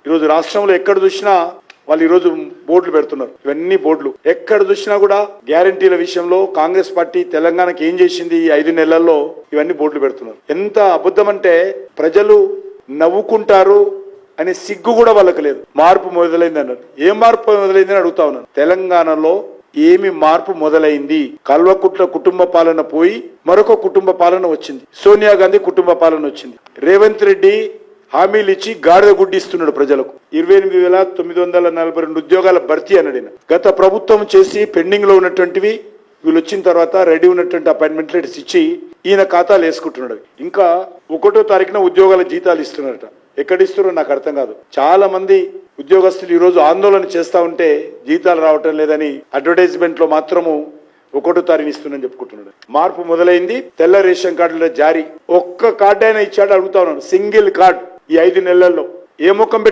ఈరోజు రాష్ట్రంలో ఎక్కడ చూసినా వాళ్ళు ఈరోజు బోర్డులు పెడుతున్నారు. ఇవన్నీ బోర్డులు ఎక్కడ చూసినా కూడా గ్యారంటీల విషయంలో కాంగ్రెస్ పార్టీ తెలంగాణకి ఏం చేసింది ఈ 5 నెలల్లో ఇవన్నీ బోర్డులు పెడుతున్నారు. ఎంత అబద్ధం అంటే ప్రజలు నవ్వుకుంటారు అనే సిగ్గు కూడా వాళ్ళకి లేదు. మార్పు మొదలైంది అన్నారు. ఏం మార్పు మొదలైందని అడుగుతా ఉన్నాను. తెలంగాణలో ఏమి మార్పు మొదలైంది? కల్వకుట్ల కుటుంబ పాలన పోయి మరొక కుటుంబ పాలన వచ్చింది. సోనియా గాంధీ కుటుంబ పాలన వచ్చింది. రేవంత్ రెడ్డి హామీలు ఇచ్చి గాడిద గుడ్డిస్తున్నాడు ప్రజలకు. 28,942 ఉద్యోగాల భర్తీ అన్నాడు. గత ప్రభుత్వం చేసి పెండింగ్ లో ఉన్నటువంటివి వీళ్ళు వచ్చిన తర్వాత రెడీ ఉన్నటువంటి అపాయింట్మెంట్ లెటర్స్ ఇచ్చి ఈయన ఖాతాలు వేసుకుంటున్నాడు. ఇంకా 1వ తారీఖున ఉద్యోగాల జీతాలు ఇస్తున్నారట. ఎక్కడ ఇస్తున్నారో నాకు అర్థం కాదు. చాలా మంది ఉద్యోగస్తులు ఈ రోజు ఆందోళన చేస్తా ఉంటే జీతాలు రావటం లేదని అడ్వర్టైజ్మెంట్ లో మాత్రము 1వ తారీఖు ఇస్తుందని చెప్పుకుంటున్నాడు. మార్పు మొదలైంది. తెల్ల రేషన్ కార్డుల జారీ. ఒక్క కార్డు అయినా ఇచ్చాడు అడుగుతా ఉన్నాను. సింగిల్ కార్డు ఈ 5 నెలల్లో ఏ ముఖం